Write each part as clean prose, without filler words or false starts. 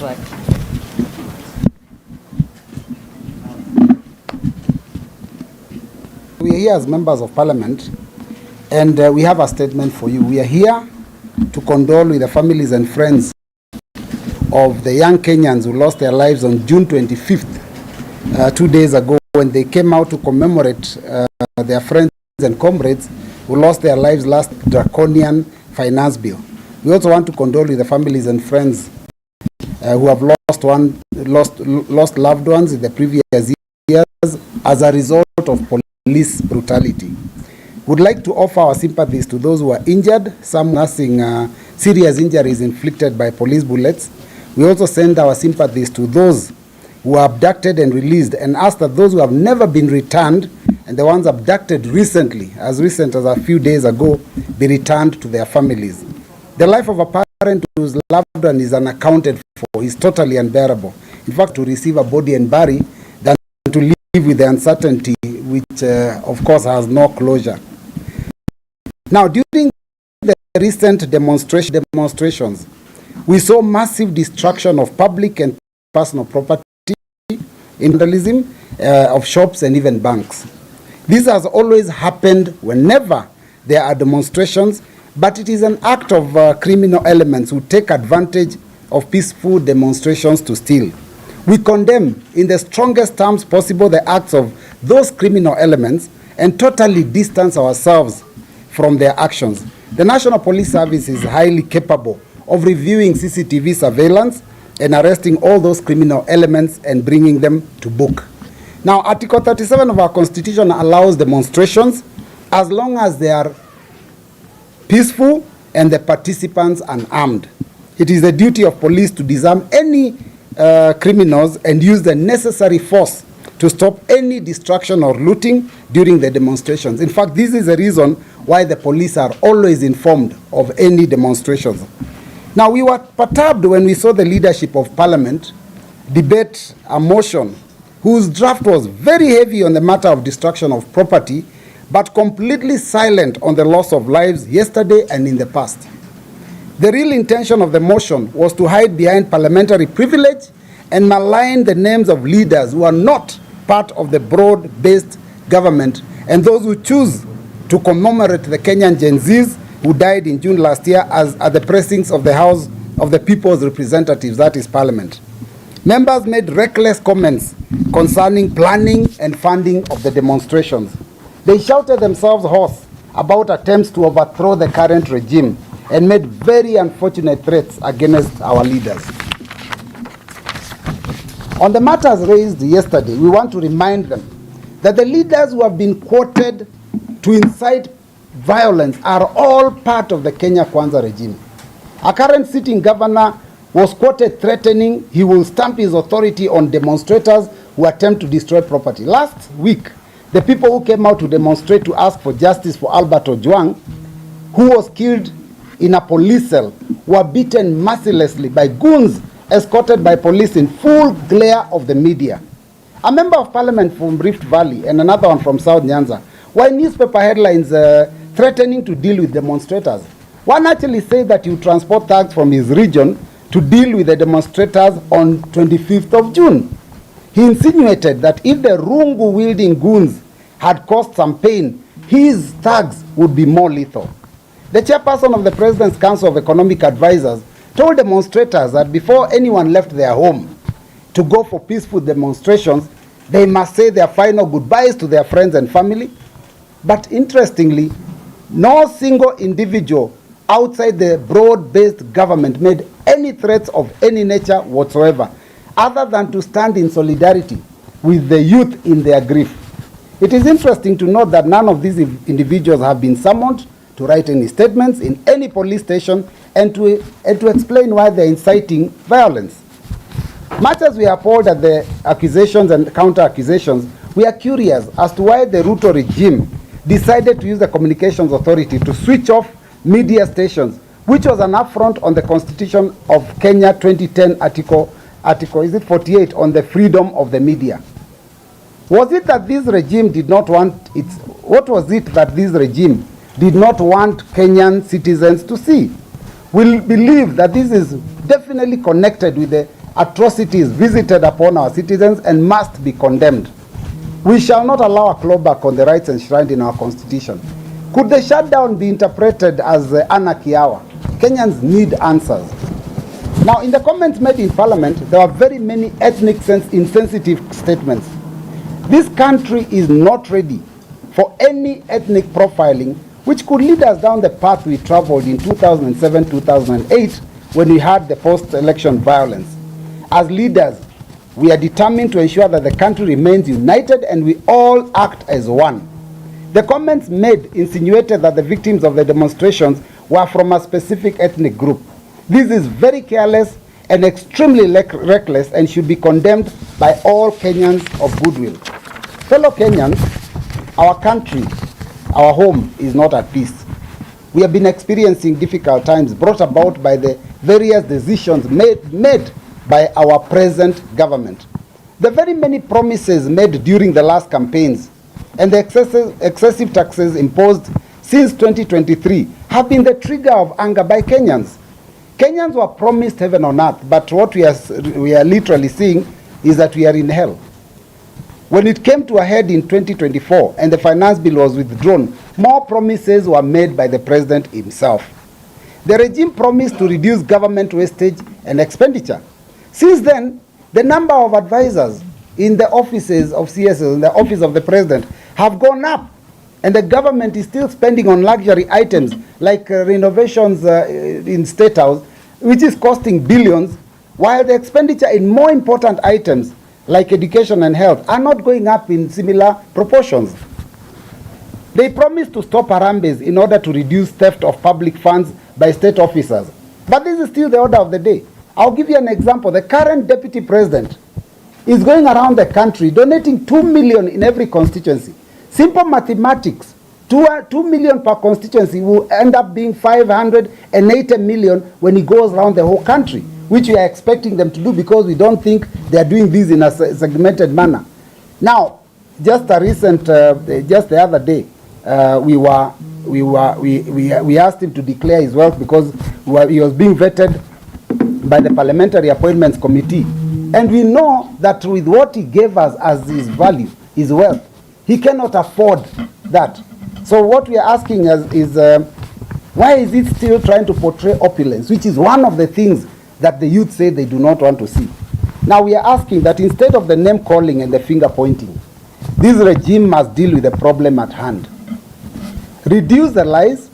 Right. We are here as members of parliament, and we have a statement for you. We are here to condole with the families and friends of the young Kenyans who lost their lives on June 25th, 2 days ago, when they came out to commemorate their friends and comrades who lost their lives last draconian finance bill. We also want to condole with the families and friends who have lost loved ones in the previous years as a result of police brutality. Would like to offer our sympathies to those who are injured, some nursing serious injuries inflicted by police bullets. We also send our sympathies to those who are abducted and released, and ask that those who have never been returned and the ones abducted recently, as recent as a few days ago, be returned to their families. The life of a parent whose loved one is unaccounted for is totally unbearable. In fact, to receive a body and bury than to live with the uncertainty, which of course has no closure. Now, during the recent demonstrations, we saw massive destruction of public and personal property, vandalism of shops and even banks. This has always happened whenever there are demonstrations, but it is an act of criminal elements who take advantage of peaceful demonstrations to steal. We condemn in the strongest terms possible the acts of those criminal elements and totally distance ourselves from their actions. The National Police Service is highly capable of reviewing CCTV surveillance and arresting all those criminal elements and bringing them to book. Now, Article 37 of our Constitution allows demonstrations as long as they are peaceful and the participants unarmed. It is the duty of police to disarm any criminals and use the necessary force to stop any destruction or looting during the demonstrations. In fact, this is the reason why the police are always informed of any demonstrations. Now, we were perturbed when we saw the leadership of Parliament debate a motion whose draft was very heavy on the matter of destruction of property, but completely silent on the loss of lives yesterday and in the past. The real intention of the motion was to hide behind parliamentary privilege and malign the names of leaders who are not part of the broad-based government and those who choose to commemorate the Kenyan Gen Zs who died in June last year as at the precincts of the House of the People's Representatives, that is Parliament. Members made reckless comments concerning planning and funding of the demonstrations. They shouted themselves hoarse about attempts to overthrow the current regime and made very unfortunate threats against our leaders. On the matters raised yesterday, we want to remind them that the leaders who have been quoted to incite violence are all part of the Kenya Kwanza regime. Our current sitting governor was quoted threatening he will stamp his authority on demonstrators who attempt to destroy property. Last week, the people who came out to demonstrate to ask for justice for Albert Ojwang, who was killed in a police cell, were beaten mercilessly by goons escorted by police in full glare of the media. A member of parliament from Rift Valley and another one from South Nyanza were in newspaper headlines threatening to deal with demonstrators. One actually said that he would transport thugs from his region to deal with the demonstrators on 25th of June. He insinuated that if the rungu-wielding goons had caused some pain, his thugs would be more lethal. The chairperson of the President's Council of Economic Advisors told demonstrators that before anyone left their home to go for peaceful demonstrations, they must say their final goodbyes to their friends and family. But interestingly, no single individual outside the broad-based government made any threats of any nature whatsoever, other than to stand in solidarity with the youth in their grief. It is interesting to note that none of these individuals have been summoned to write any statements in any police station and to explain why they're inciting violence. Much as we are appalled at the accusations and counter-accusations, we are curious as to why the Ruto regime decided to use the Communications Authority to switch off media stations, which was an affront on the Constitution of Kenya 2010 article is it 48 on the freedom of the media. Was it that this regime did not want what was it that this regime did not want Kenyan citizens to see? We believe that this is definitely connected with the atrocities visited upon our citizens and must be condemned. We shall not allow a clawback on the rights enshrined in our constitution. Could the shutdown be interpreted as anarchy hour? Kenyans need answers. Now, in the comments made in Parliament, there are very many ethnic insensitive statements. This country is not ready for any ethnic profiling which could lead us down the path we traveled in 2007-2008 when we had the post-election violence. As leaders, we are determined to ensure that the country remains united and we all act as one. The comments made insinuated that the victims of the demonstrations were from a specific ethnic group. This is very careless and extremely reckless and should be condemned by all Kenyans of goodwill. Fellow Kenyans, our country, our home is not at peace. We have been experiencing difficult times brought about by the various decisions made by our present government. The very many promises made during the last campaigns and the excessive taxes imposed since 2023 have been the trigger of anger by Kenyans. Kenyans were promised heaven on earth, but what we are literally seeing is that we are in hell. When it came to a head in 2024 and the finance bill was withdrawn, more promises were made by the president himself. The regime promised to reduce government wastage and expenditure. Since then, the number of advisors in the offices of CSs, in the office of the president, have gone up. And the government is still spending on luxury items like renovations in State House, which is costing billions, while the expenditure in more important items like education and health are not going up in similar proportions. They promised to stop harambes in order to reduce theft of public funds by state officers. But this is still the order of the day. I'll give you an example. The current deputy president is going around the country donating 2 million in every constituency. Simple mathematics, 2 million per constituency will end up being 580 million when he goes around the whole country, which we are expecting them to do because we don't think they are doing this in a segmented manner. Now, just the other day, we asked him to declare his wealth because he was being vetted by the Parliamentary Appointments Committee. And we know that with what he gave us as his value, his wealth, he cannot afford that. So what we are asking is why is it still trying to portray opulence, which is one of the things that the youth say they do not want to see. Now we are asking that instead of the name calling and the finger pointing, this regime must deal with the problem at hand. Reduce the lies,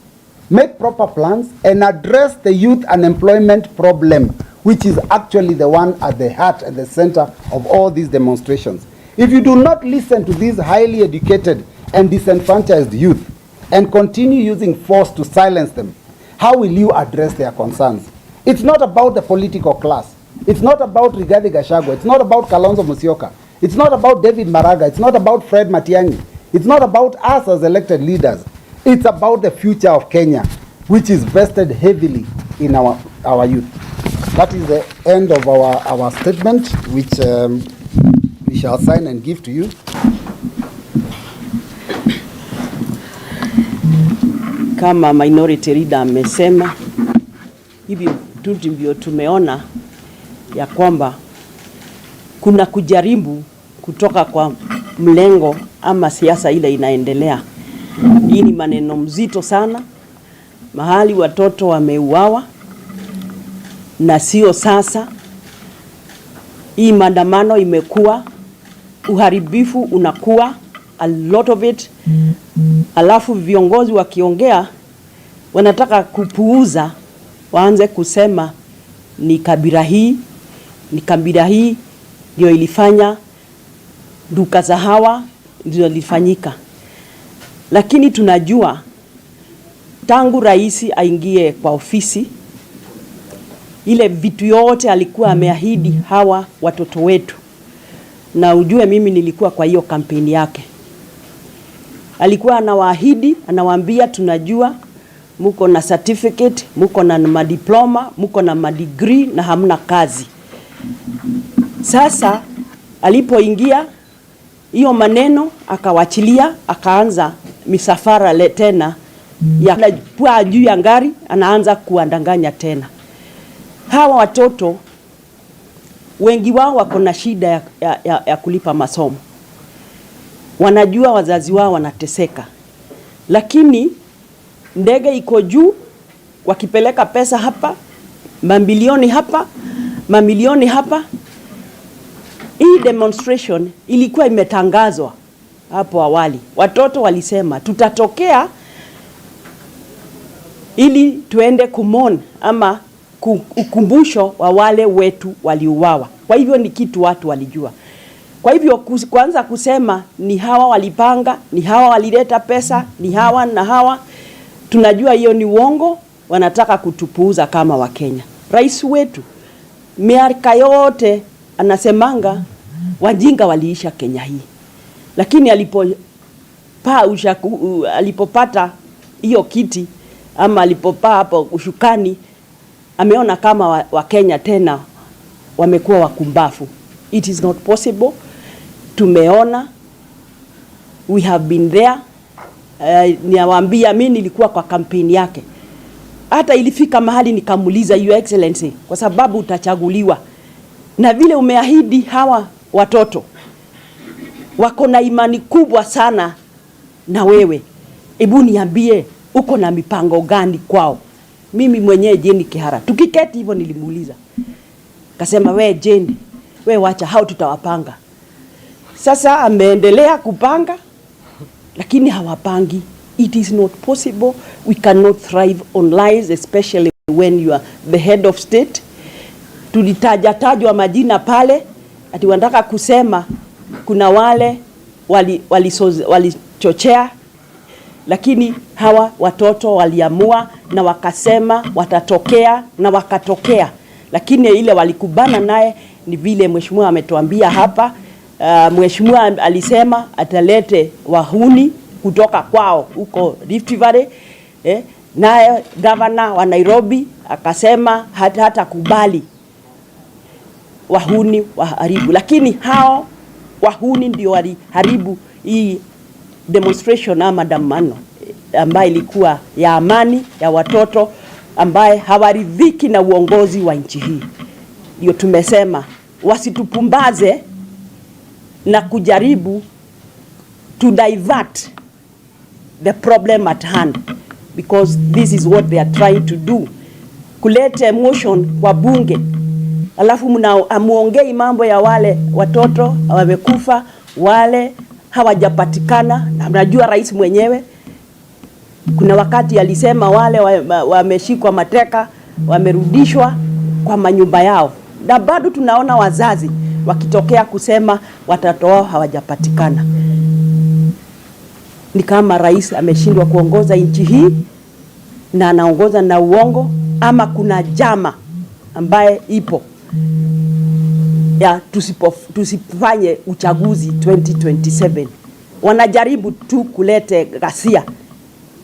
make proper plans, and address the youth unemployment problem, which is actually the one at the heart and the center of all these demonstrations. If you do not listen to these highly educated and disenfranchised youth and continue using force to silence them, how will you address their concerns? It's not about the political class. It's not about Rigathi Gachagua. It's not about Kalonzo Musyoka. It's not about David Maraga. It's not about Fred Matiang'i. It's not about us as elected leaders. It's about the future of Kenya, which is vested heavily in our youth. That is the end of our statement, which we shall sign and give to you. Kama minority leader amesema, hivyo ndivyo tumeona ya kwamba kuna kujaribu kutoka kwa mlengo ama siasa ile inaendelea. Hii ni maneno mzito sana, mahali watoto wameuawa na sio sasa. Hii maandamano imekuwa, uharibifu unakuwa, a lot of it. Alafu viongozi wakiongea wanataka kupuuza, waanze kusema ni kabila hii ndio ilifanya, duka za hawa ndio ilifanyika. Lakini tunajua tangu rais aingie kwa ofisi, ile vitu yote alikuwa ameahidi hawa watoto wetu. Na ujue mimi nilikuwa kwa hiyo kampeni yake. Alikuwa anawaahidi, anawaambia tunajua muko na certificate, muko na madiploma, muko na madegree na hamna kazi. Sasa alipoingia hiyo maneno akawachilia, akaanza misafara tena ya kwa juu ya ngari, anaanza kuandanganya tena. Hawa watoto wengi wao wako na shida ya kulipa masomo. Wanajua wazazi wao wanateseka. Lakini ndege iko juu, wakipeleka pesa hapa, mamilioni hapa, mamilioni hapa. Hii demonstration ilikuwa imetangazwa hapo awali. Watoto walisema tutatokea ili tuende kumon ama ukumbusho wa wale wetu waliuawa. Kwa hivyo ni kitu watu walijua. Kwa hivyo kwanza kusema ni hawa walipanga, ni hawa walileta pesa, ni hawa na hawa, tunajua hiyo ni uongo, wanataka kutupuuza kama Wakenya. Rais wetu miaka yote anasemanga wajinga waliisha Kenya hii. Lakini alipopata hiyo kiti ama alipopaa hapo ushukani, ameona kama Wakenya tena wamekuwa wakumbafu. It is not possible. Tumeona, we have been there. Niwaambia mimi nilikuwa kwa kampeni yake. Hata ilifika mahali nikamuuliza, Your Excellency, kwa sababu utachaguliwa na vile umeahidi hawa watoto wako na imani kubwa sana na wewe, hebu niambie uko na mipango gani kwao? Mimi mwenyewe Jane Kihara tukiketi hivyo nilimuuliza, kasema we Jane, we wacha hao tutawapanga. Sasa ameendelea kupanga, lakini hawapangi. It is not possible. We cannot thrive on lies, especially when you are the head of state. Tulitajwa majina pale, ati wanataka kusema kuna wale walichochea, lakini hawa watoto waliamua na wakasema watatokea na wakatokea. Lakini ile walikubana naye ni vile mheshimiwa ametuambia hapa. Mheshimiwa alisema atalete wahuni kutoka kwao huko Rift Valley. Naye governor wa Nairobi akasema hata kubali wahuni waharibu. Lakini hao wahuni ndio waliharibu hii demonstration ama maandamano ambayo ilikuwa ya amani ya watoto ambaye hawaridhiki na uongozi wa nchi hii. Ndio tumesema wasitupumbaze na kujaribu to divert the problem at hand, because this is what they are trying to do. Kuleta emotion kwa bunge, alafu muongei mambo ya wale watoto wamekufa, wale hawajapatikana. Na mnajua rais mwenyewe kuna wakati alisema wale wameshikwa mateka wamerudishwa kwa manyumba yao, na bado tunaona wazazi wakitokea kusema watoto wao hawajapatikana. Ni kama rais ameshindwa kuongoza nchi hii na anaongoza na uongo, ama kuna jama ambaye ipo ya tusifanye uchaguzi 2027. Wanajaribu tu kulete ghasia,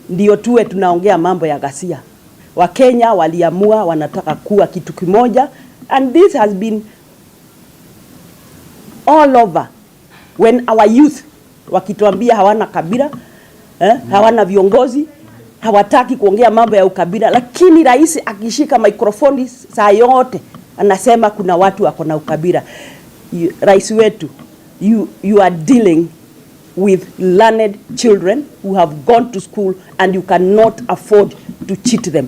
ndio tuwe tunaongea mambo ya ghasia. Wakenya waliamua wanataka kuwa kitu kimoja, and this has been all over. When our youth wakituambia hawana kabila, hawana viongozi, hawataki kuongea mambo ya ukabila, lakini rais akishika mikrofoni saa yote anasema kuna watu wako na ukabila. Rais wetu, you are dealing with learned children who have gone to school, and you cannot afford to cheat them.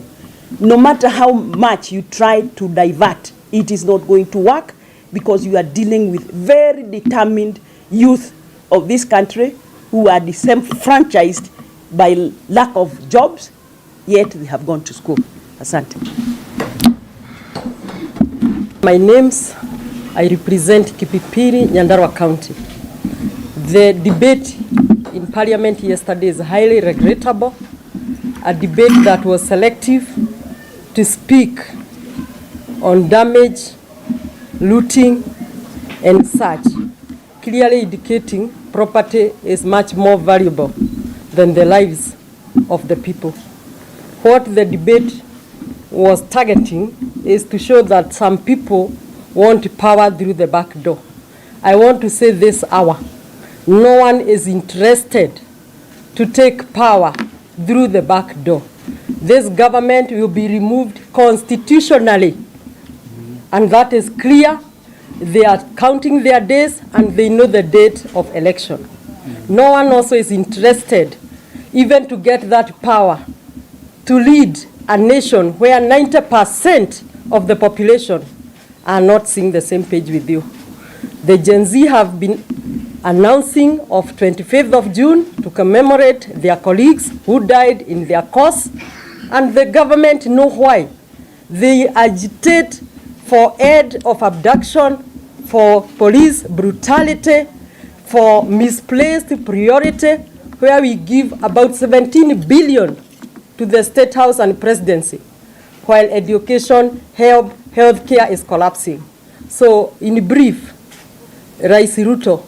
No matter how much you try to divert, it is not going to work, because you are dealing with very determined youth of this country who are disenfranchised by lack of jobs, yet they have gone to school. Asante. My name's, I represent Kipipiri, Nyandarua County. The debate in Parliament yesterday is highly regrettable. A debate that was selective to speak on damage, looting, and such, clearly indicating property is much more valuable than the lives of the people. What the debate was targeting is to show that some people want power through the back door. I want to say this hour, no one is interested to take power through the back door. This government will be removed constitutionally, and that is clear. They are counting their days and they know the date of election. No one also is interested even to get that power to lead a nation where 90% of the population are not seeing the same page with you. The Gen Z have been announcing of 25th of June to commemorate their colleagues who died in their cause, and the government know why. They agitate for aid of abduction, for police brutality, for misplaced priority, where we give about 17 billion to the State House and presidency, while education, healthcare is collapsing. So in brief, Rais Ruto,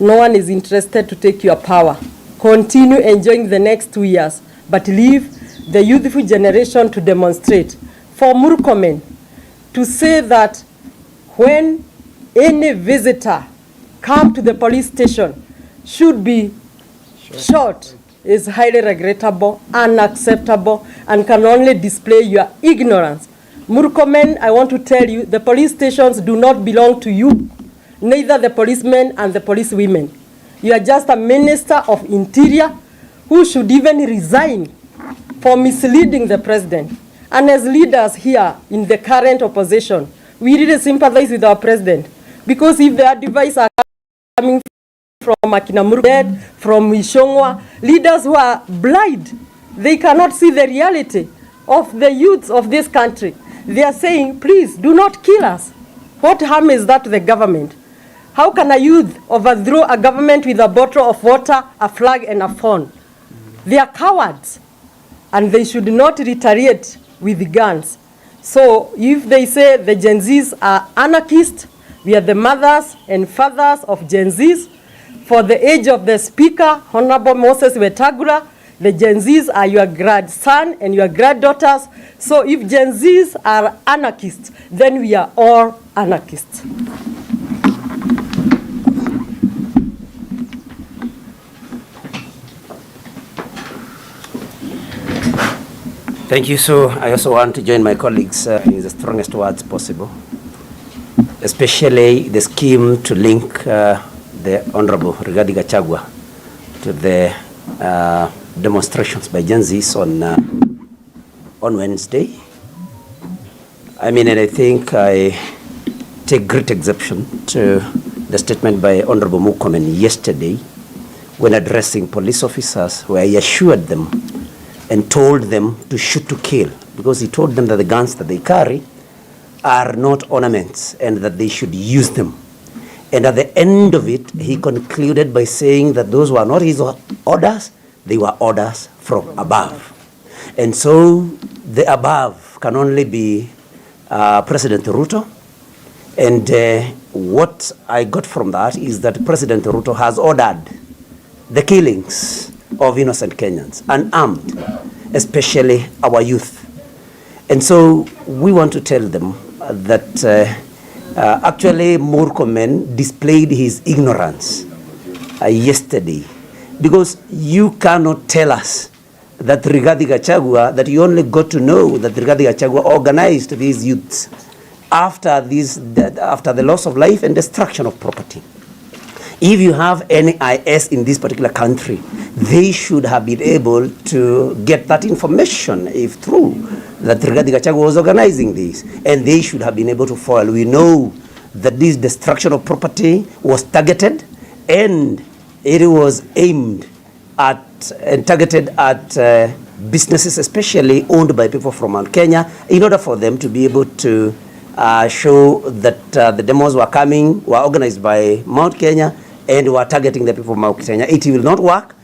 no one is interested to take your power. Continue enjoying the next 2 years, but leave the youthful generation to demonstrate. For Murkomen, to say that when any visitor come to the police station should be shot is highly regrettable, unacceptable, and can only display your ignorance. Murkomen, I want to tell you, the police stations do not belong to you, neither the policemen and the policewomen. You are just a minister of interior who should even resign for misleading the president. And as leaders here in the current opposition, we really sympathize with our president, because if the advice are coming from Akina Murkomen, from Ishongwa, leaders who are blind, they cannot see the reality of the youths of this country. They are saying, please do not kill us. What harm is that to the government? How can a youth overthrow a government with a bottle of water, a flag, and a phone? They are cowards, and they should not retaliate with guns. So if they say the Gen Zs are anarchists, we are the mothers and fathers of Gen Zs. For the age of the Speaker, Honorable Moses Wetangula, the Gen Zs are your grandson and your granddaughters. So if Gen Zs are anarchists, then we are all anarchists. Thank you. So I also want to join my colleagues in the strongest words possible, especially the scheme to link the Honorable Rigathi Gachagua to the demonstrations by Gen Zs on Wednesday. I mean, and I think I take great exception to the statement by Honorable Murkomen yesterday when addressing police officers, where he assured them and told them to shoot to kill, because he told them that the guns that they carry are not ornaments and that they should use them. And at the end of it, he concluded by saying that those were not his orders, they were orders from above. And so the above can only be President Ruto. And what I got from that is that President Ruto has ordered the killings of innocent Kenyans, unarmed, especially our youth. And so we want to tell them that actually Murkomen displayed his ignorance yesterday, because you cannot tell us that Rigathi Gachagua, that you only got to know that Rigathi Gachagua organized these youths after the loss of life and destruction of property. If you have any IS in this particular country, they should have been able to get that information, if true, that Rigathi Gachagua was organizing this, and they should have been able to foil. We know that this destruction of property was targeted, and it was aimed at and targeted at businesses, especially owned by people from Mount Kenya, in order for them to be able to show that the demos were organized by Mount Kenya and were targeting the people of Mount Kenya. It will not work.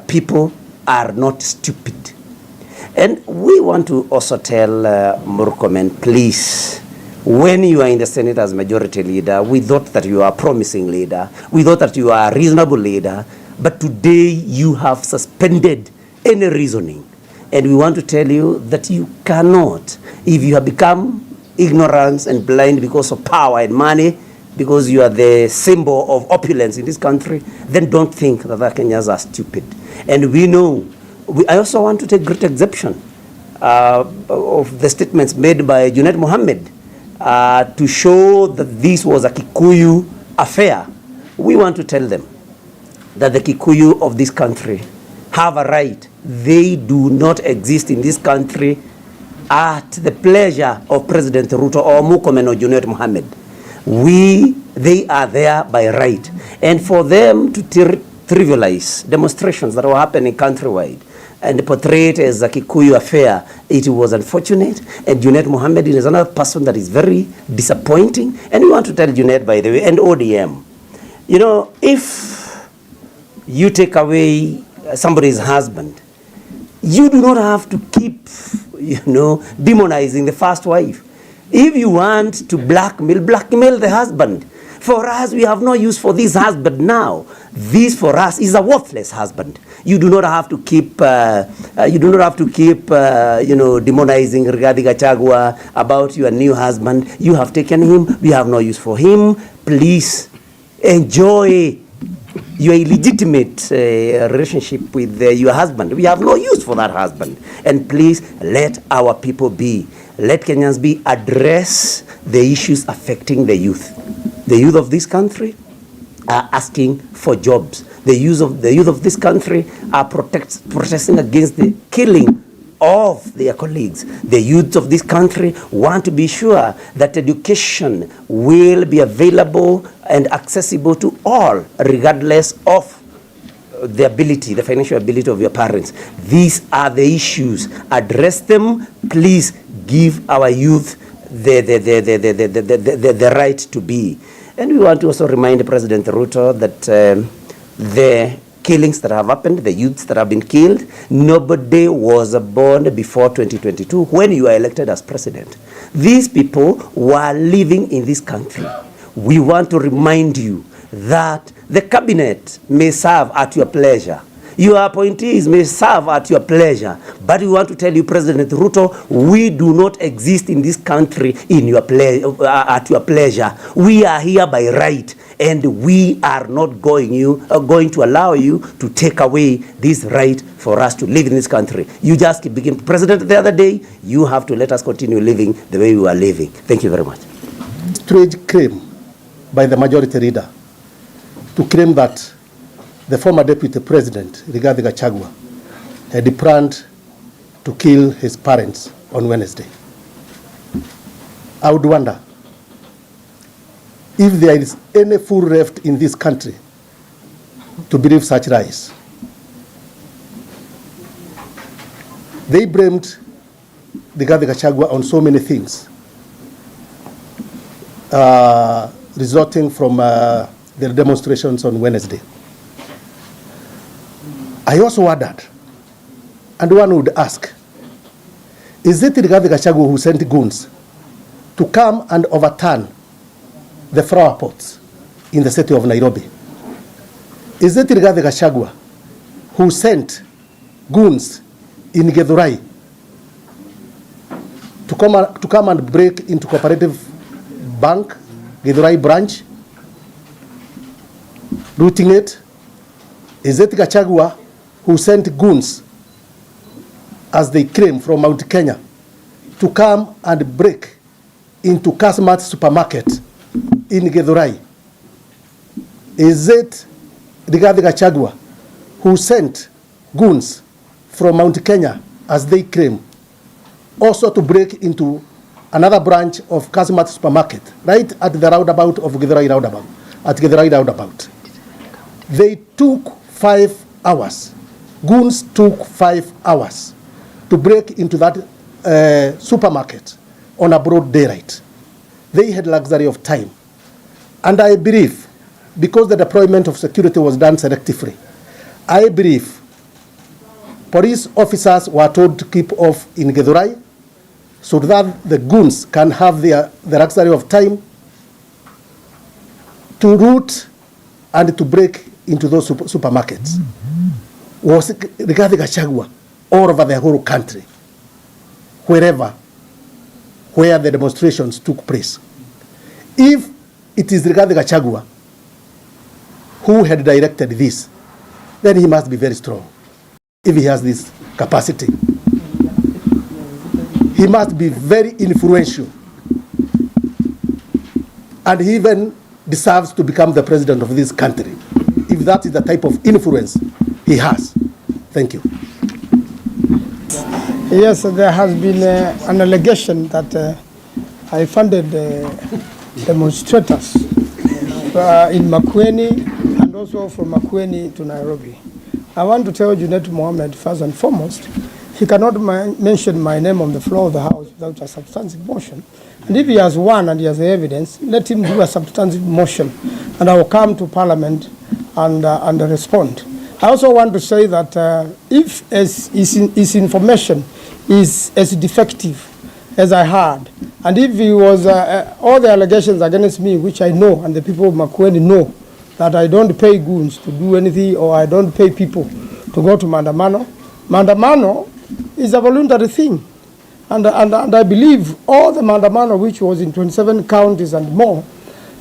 People are not stupid. And we want to also tell Murkomen, please, when you are in the Senate as majority leader, we thought that you are a promising leader. We thought that you are a reasonable leader. But today you have suspended any reasoning. And we want to tell you that you cannot, if you have become ignorant and blind because of power and money, because you are the symbol of opulence in this country, then don't think that the Kenyans are stupid. And we know, I also want to take great exception of the statements made by Junaid Mohammed to show that this was a Kikuyu affair, we want to tell them that the Kikuyu of this country have a right. They do not exist in this country at the pleasure of President Ruto or Murkomen or Junet Mohammed. They are there by right. And for them to trivialize demonstrations that were happening countrywide and portray it as a Kikuyu affair, it was unfortunate. And Junet Mohammed is another person that is very disappointing. And we want to tell Junet, by the way, and ODM, you know, if you take away somebody's husband, you do not have to keep, you know, demonizing the first wife. If you want to blackmail the husband. For us, we have no use for this husband now. This for us is a worthless husband. You do not have to keep, you know, demonizing Rigathi Gachagua about your new husband. You have taken him. We have no use for him. Please enjoy your illegitimate relationship with your husband. We have no use for that husband. And please let our people be. Let Kenyans be. Address the issues affecting the youth. The youth of this country are asking for jobs. The youth of this country are protesting against the killing of their colleagues. The youth of this country want to be sure that education will be available and accessible to all, regardless of the ability, the financial ability of your parents. These are the issues. Address them. Please give our youth the right to be. And we want to also remind President Ruto that the killings that have happened, the youths that have been killed, nobody was born before 2022 when you are elected as president. These people were living in this country. We want to remind you that the cabinet may serve at your pleasure. Your appointees may serve at your pleasure. But we want to tell you, President Ruto, we do not exist in this country in your at your pleasure. We are here by right. And we are not going to allow you to take away this right for us to live in this country. You just became president the other day. You have to let us continue living the way we are living. Thank you very much. Strange claim by the majority leader to claim that the former deputy president, Rigathi Gachagua, had planned to kill his parents on Wednesday. I would wonder if there is any fool left in this country to believe such lies. They blamed Rigathi Gachagua on so many things, resulting from the demonstrations on Wednesday. I also wondered, and one would ask, is it Rigathi Gachagua who sent goons to come and overturn the flower pots in the city of Nairobi? Is it Rigathi Gachagua who sent goons in Githurai to come and break into Cooperative Bank, Githurai branch, looting it? Is it Gachagua who sent goons, as they claim, from Mount Kenya to come and break into Kasmat supermarket in Githurai? Is it Rigathi Gachagua who sent goons from Mount Kenya, as they claim, also to break into another branch of Kasmat supermarket, right at the roundabout of Githurai roundabout, at Githurai roundabout? They took 5 hours. Goons took 5 hours to break into that supermarket on a broad daylight. They had luxury of time. And I believe, because the deployment of security was done selectively, I believe police officers were told to keep off in Githurai so that the goons can have the luxury of time to root and to break into those supermarkets. Was Rigathi Gachagua all over the whole country, where the demonstrations took place? If it is Rigathi Gachagua who had directed this, then he must be very strong. If he has this capacity, he must be very influential and he even deserves to become the president of this country, if that is the type of influence he has. Thank you. Yes, there has been an allegation that I funded demonstrators in Makueni and also from Makueni to Nairobi. I want to tell Junet Mohammed, first and foremost, he cannot mention my name on the floor of the House without a substantive motion. And if he has one and he has the evidence, let him do a substantive motion, and I will come to Parliament and respond. I also want to say that if his information is as defective as I heard, and if he was all the allegations against me, which I know and the people of Makueni know, that I don't pay goons to do anything or I don't pay people to go to Maandamano. Maandamano is a voluntary thing. And I believe all the Maandamano, which was in 27 counties and more,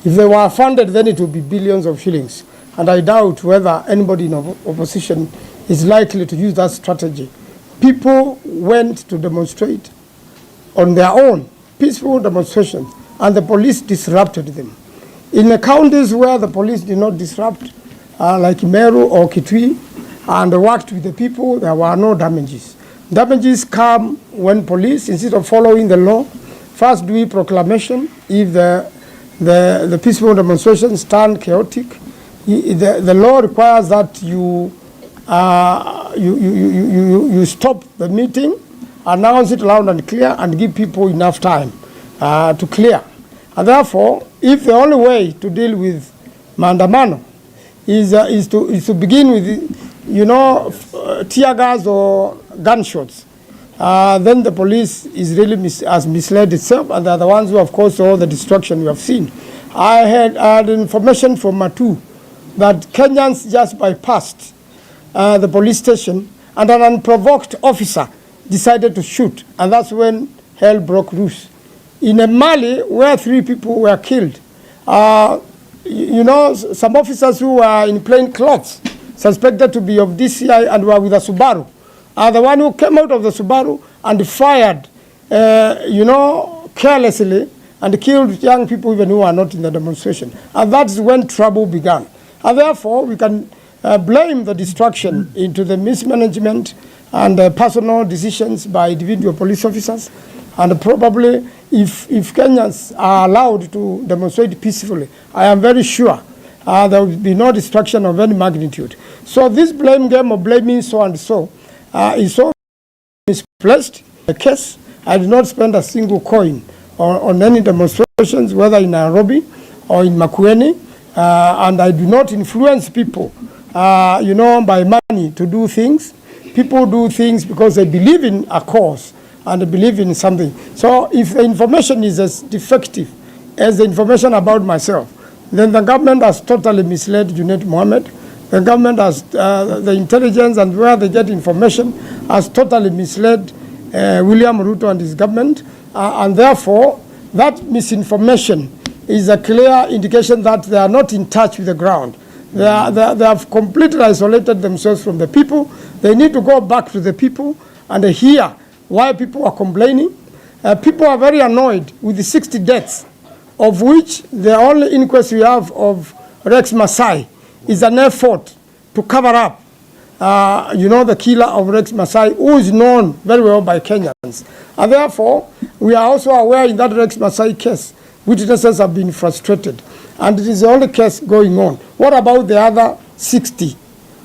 if they were funded, then it would be billions of shillings. And I doubt whether anybody in opposition is likely to use that strategy. People went to demonstrate on their own, peaceful demonstrations, and the police disrupted them. In the counties where the police did not disrupt, like Meru or Kitui, and worked with the people, there were no damages. Damages come when police, instead of following the law, first do a proclamation. If the peaceful demonstrations turn chaotic, the law requires that you stop the meeting, announce it loud and clear, and give people enough time to clear. And therefore, if the only way to deal with Maandamano is to begin with, tear gas or gunshots, then the police is really has misled itself, and they're the ones who have caused all the destruction we have seen. I had information from Matu that Kenyans just bypassed the police station, and an unprovoked officer decided to shoot, and that's when hell broke loose. In a Mali, where 3 people were killed, some officers who were in plain clothes, suspected to be of DCI and were with a Subaru, are the one who came out of the Subaru and fired, carelessly, and killed young people even who are not in the demonstration. And that's when trouble began. And therefore, we can blame the destruction into the mismanagement and personal decisions by individual police officers. And probably, if Kenyans are allowed to demonstrate peacefully, I am very sure there will be no destruction of any magnitude. So this blame game of blaming so and so is so misplaced. The case, I did not spend a single coin on any demonstrations, whether in Nairobi or in Makueni, and I do not influence people, by money to do things. People do things because they believe in a cause and they believe in something. So if the information is as defective as the information about myself, then the government has totally misled Junet Mohammed. The government has, the intelligence and where they get information has totally misled William Ruto and his government. And therefore, that misinformation is a clear indication that they are not in touch with the ground. They have completely isolated themselves from the people. They need to go back to the people and hear why people are complaining. People are very annoyed with the 60 deaths, of which the only inquest we have of Rex Masai is an effort to cover up, the killer of Rex Masai, who is known very well by Kenyans. And therefore, we are also aware in that Rex Masai case, witnesses have been frustrated. And it is the only case going on. What about the other 60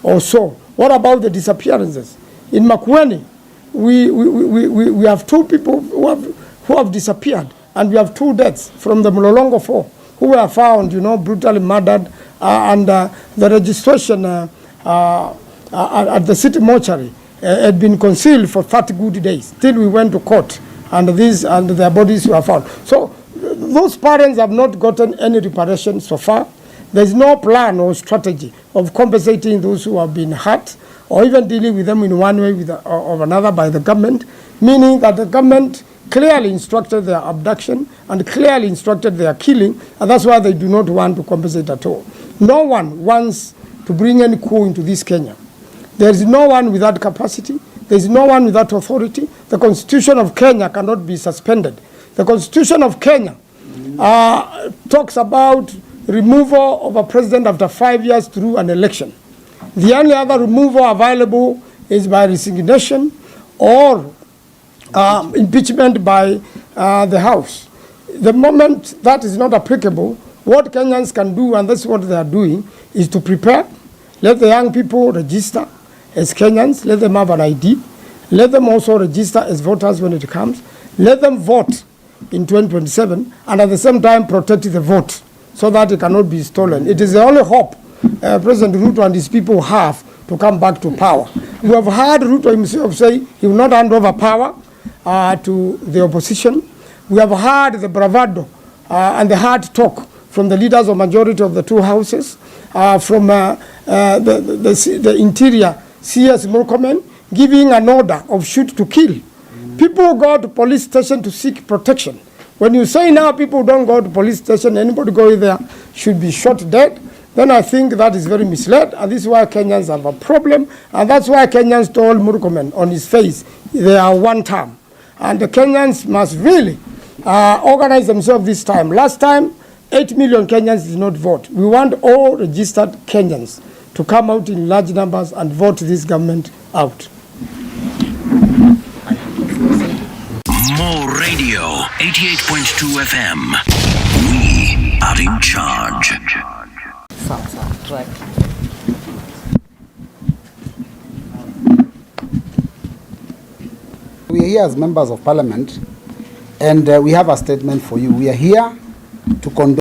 or so? What about the disappearances? In Makueni, we have 2 people who have disappeared, and we have 2 deaths from the Mlolongo 4 who were found, brutally murdered, and the registration at the city mortuary had been concealed for 30 good days till we went to court, and their bodies were found. So those parents have not gotten any reparation so far. There is no plan or strategy of compensating those who have been hurt, or even dealing with them in one way or another by the government, meaning that the government clearly instructed their abduction and clearly instructed their killing, and that's why they do not want to compensate at all. No one wants to bring any coup into this Kenya. There is no one without capacity. There is no one without authority. The Constitution of Kenya cannot be suspended. The Constitution of Kenya talks about removal of a president after 5 years through an election. The only other removal available is by resignation or impeachment by the House. The moment that is not applicable, what Kenyans can do, and that's what they are doing, is to prepare. Let the young people register as Kenyans. Let them have an ID. Let them also register as voters when it comes. Let them vote in 2027, and at the same time protect the vote so that it cannot be stolen. It is the only hope President Ruto and his people have to come back to power. We have heard Ruto himself say he will not hand over power to the opposition. We have heard the bravado and the hard talk from the leaders of majority of the two houses, from the interior CS Murkomen giving an order of shoot to kill. People go to police station to seek protection. When you say now people don't go to police station, anybody go there should be shot dead, then I think that is very misled, and this is why Kenyans have a problem, and that's why Kenyans told Murkomen on his face they are one term. And the Kenyans must really organize themselves this time. Last time, 8 million Kenyans did not vote. We want all registered Kenyans to come out in large numbers and vote this government out. More radio, 88.2 FM. We are in charge. We are here as members of parliament, and we have a statement for you. We are here to condemn